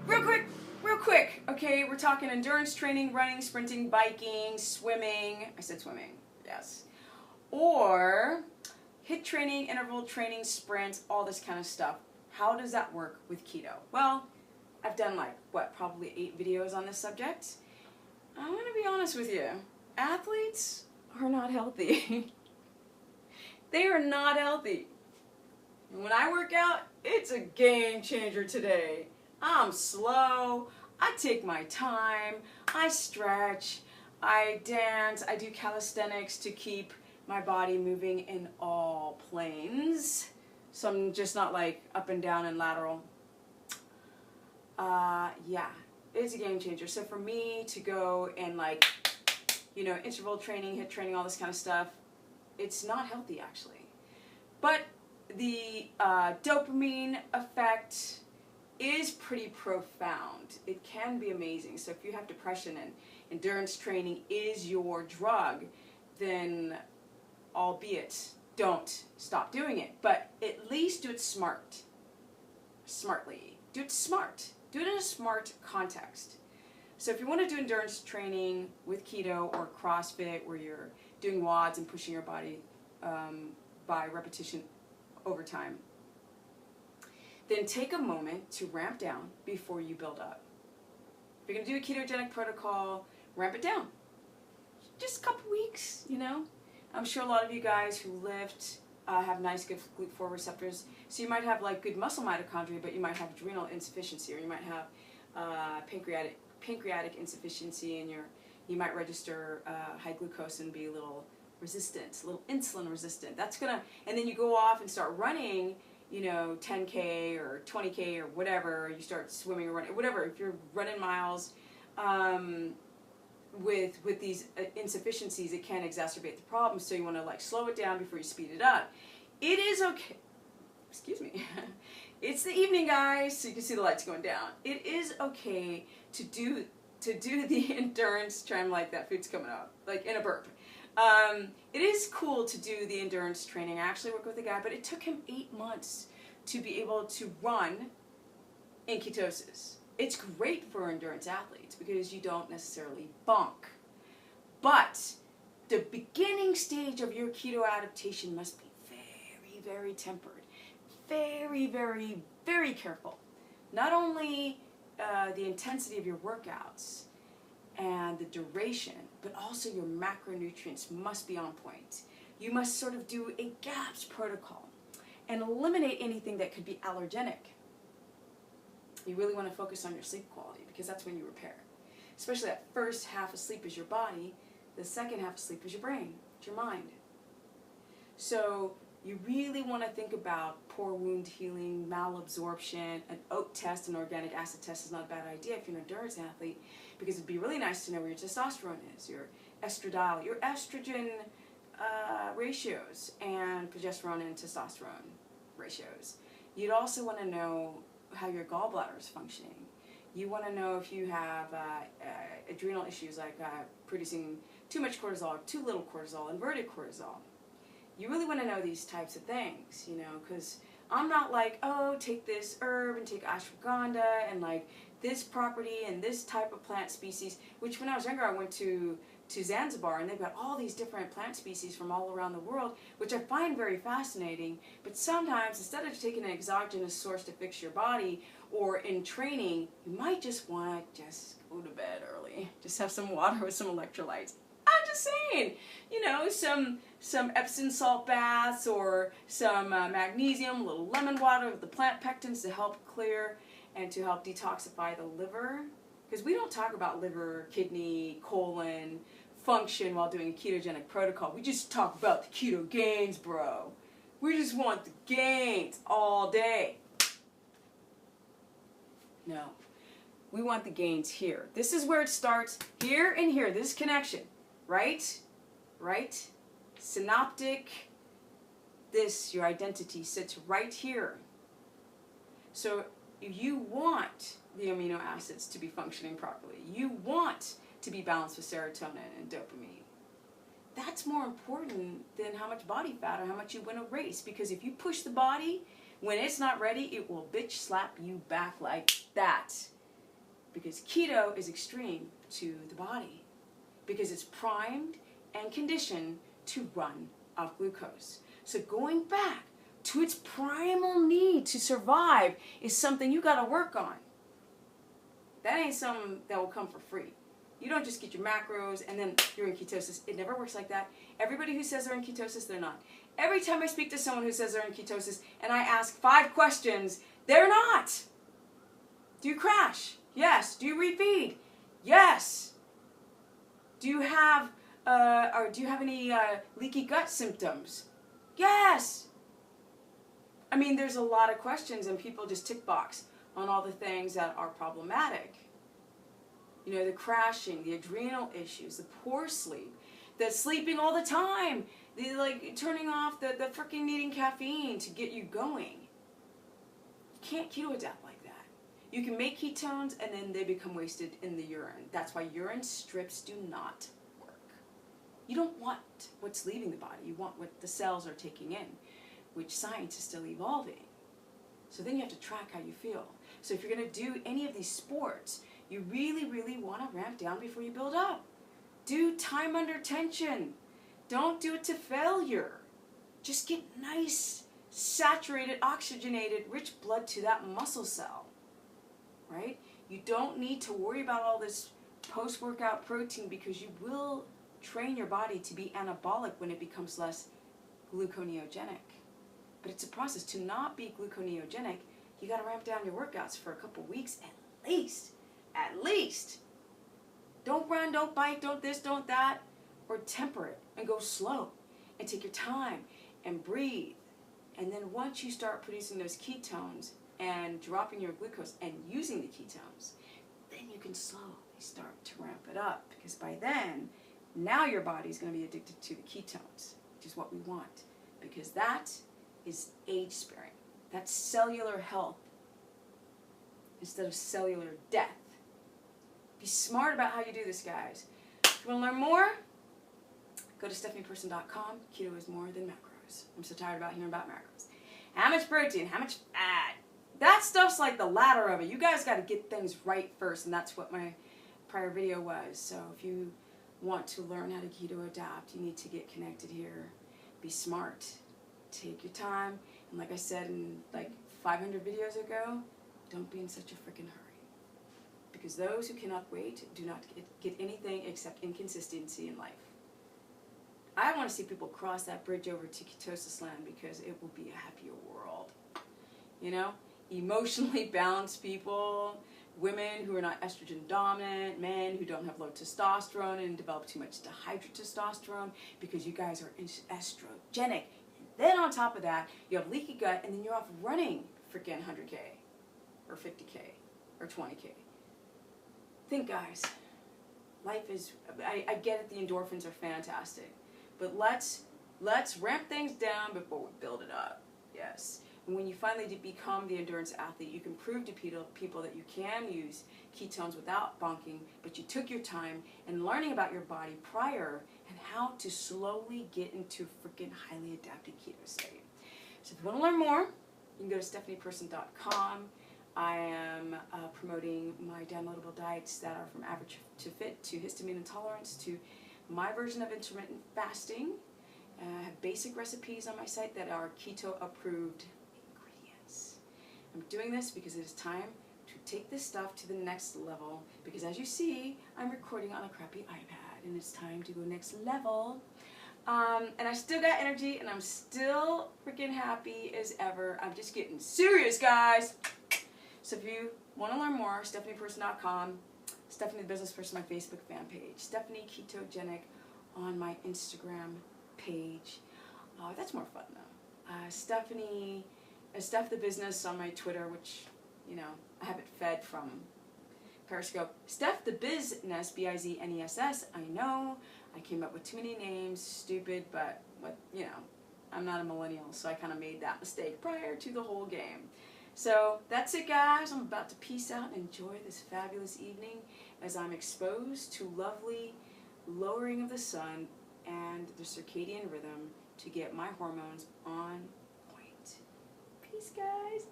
Real quick, okay, we're talking endurance training, running, sprinting, biking, swimming. I said swimming, yes. Or HIIT training, interval training, sprints, all this kind of stuff. How does that work with keto? Well, I've done probably 8 videos on this subject. I'm going to be honest with you. Athletes are not healthy. They are not healthy. And when I work out, it's a game changer today. I'm slow, I take my time, I stretch, I dance, I do calisthenics to keep my body moving in all planes. So I'm just not like up and down and lateral. Yeah, it's a game changer. So for me to go and interval training, HIIT training, all this kind of stuff, it's not healthy actually. But the dopamine effect is pretty profound. It can be amazing. So if you have depression and endurance training is your drug, then albeit don't stop doing it, but at least do it smartly. Do it smart. Do it in a smart context. So if you want to do endurance training with keto or CrossFit where you're doing WODs and pushing your body by repetition over time, then take a moment to ramp down before you build up. If you're going to do a ketogenic protocol, ramp it down. Just a couple weeks, you know. I'm sure a lot of you guys who lift have nice, good GLUT4 receptors. So you might have good muscle mitochondria, but you might have adrenal insufficiency, or you might have pancreatic insufficiency, and you might register high glucose and be a little resistant, a little insulin resistant. And then you go off and start running, 10K or 20K or whatever, you start swimming or running, whatever, if you're running miles, with these insufficiencies, it can exacerbate the problem, so you want to slow it down before you speed it up. It is okay, excuse me, it's the evening, guys, so you can see the lights going down. It is okay to do the endurance training like that food's coming up, like in a burp. It is cool to do the endurance training. I actually work with a guy, but it took him 8 months to be able to run in ketosis. It's great for endurance athletes because you don't necessarily bonk. But the beginning stage of your keto adaptation must be very, very tempered. Very, very, very careful. Not only the intensity of your workouts and the duration, but also your macronutrients must be on point. You must sort of do a GAPS protocol and eliminate anything that could be allergenic. You really want to focus on your sleep quality because that's when you repair. Especially that first half of sleep is your body, the second half of sleep is your brain, it's your mind. So you really want to think about poor wound healing, malabsorption. An oat test, an organic acid test is not a bad idea if you're an endurance athlete, because it'd be really nice to know where your testosterone is, your estradiol, your estrogen ratios, and progesterone and testosterone ratios. You'd also want to know how your gallbladder is functioning. You want to know if you have adrenal issues like producing too much cortisol, too little cortisol, inverted cortisol. You really want to know these types of things, because I'm not like, oh, take this herb and take ashwagandha and this property and this type of plant species, which when I was younger I went to Zanzibar and they've got all these different plant species from all around the world, which I find very fascinating. But sometimes instead of taking an exogenous source to fix your body or in training, you might just want to go to bed early. Just have some water with some electrolytes. I'm just saying, some Epsom salt baths or some magnesium, a little lemon water with the plant pectins to help clear and to help detoxify the liver. Because we don't talk about liver, kidney, colon function while doing a ketogenic protocol. We just talk about the keto gains, bro. We just want the gains all day. No. We want the gains here. This is where it starts, here and here, this connection. Right? Right? Synoptic, your identity sits right here. So you want the amino acids to be functioning properly. You want to be balanced with serotonin and dopamine. That's more important than how much body fat or how much you win a race, because if you push the body, when it's not ready, it will bitch slap you back like that. Because keto is extreme to the body. Because it's primed and conditioned to run off glucose. So going back to its primal need to survive is something you got to work on. That ain't something that will come for free. You don't just get your macros and then you're in ketosis. It never works like that. Everybody who says they're in ketosis, they're not. Every time I speak to someone who says they're in ketosis and I ask 5 questions, they're not. Do you crash? Yes. Do you refeed? Yes. Do you have any leaky gut symptoms? Yes. I mean, there's a lot of questions and people just tick box on all the things that are problematic. You know, the crashing, the adrenal issues, the poor sleep, the sleeping all the time, the like turning off the freaking needing caffeine to get you going. You can't keto adapt like that. You can make ketones and then they become wasted in the urine. That's why urine strips do not work. You don't want what's leaving the body. You want what the cells are taking in, which science is still evolving. So then you have to track how you feel. So if you're going to do any of these sports, you really, really want to ramp down before you build up. Do time under tension. Don't do it to failure. Just get nice, saturated, oxygenated, rich blood to that muscle cell, right? You don't need to worry about all this post-workout protein because you will train your body to be anabolic when it becomes less gluconeogenic. But it's a process. To not be gluconeogenic, you got to ramp down your workouts for a couple weeks at least. At least. Don't run, don't bike, don't this, don't that. Or temper it and go slow and take your time and breathe. And then once you start producing those ketones and dropping your glucose and using the ketones, then you can slowly start to ramp it up. Because by then, now your body's going to be addicted to the ketones, which is what we want. Because that is age sparing. That's cellular health instead of cellular death. Be smart about how you do this, guys. If you want to learn more, go to stephanieperson.com. Keto is more than macros. I'm so tired about hearing about macros. How much protein? How much fat? That stuff's like the ladder of it. You guys got to get things right first, and that's what my prior video was. So if you want to learn how to keto adapt, you need to get connected here. Be smart. Take your time. And like I said in like 500 videos ago, don't be in such a freaking hurry. Because those who cannot wait do not get anything except inconsistency in life. I want to see people cross that bridge over to ketosis land because it will be a happier world. You know? Emotionally balanced people, women who are not estrogen dominant, men who don't have low testosterone and develop too much dihydrotestosterone because you guys are estrogenic. Then on top of that, you have leaky gut and then you're off running freaking 100K or 50K or 20K. Think, guys, life is, I get it, the endorphins are fantastic, but let's ramp things down before we build it up. Yes. And when you finally become the endurance athlete, you can prove to people that you can use ketones without bonking, but you took your time and learning about your body prior and how to slowly get into freaking highly adapted keto state. So if you want to learn more, you can go to stephanieperson.com. I am promoting my downloadable diets that are from average to fit to histamine intolerance to my version of intermittent fasting. I have basic recipes on my site that are keto approved ingredients. I'm doing this because it is time to take this stuff to the next level because as you see, I'm recording on a crappy iPad and it's time to go next level. And I still got energy and I'm still freaking happy as ever. I'm just getting serious, guys. So if you want to learn more, stephanieperson.com, Stephanie the Business Person, my Facebook fan page, Stephanie Ketogenic on my Instagram page. That's more fun though. Stephanie, Steph the Business on my Twitter, which, you know, I have it fed from Periscope. Steph the Business, B-I-Z-N-E-S-S, I know. I came up with too many names, stupid, but, you know, I'm not a millennial, so I kind of made that mistake prior to the whole game. So that's it, guys. I'm about to peace out and enjoy this fabulous evening as I'm exposed to lovely lowering of the sun and the circadian rhythm to get my hormones on point. Peace, guys.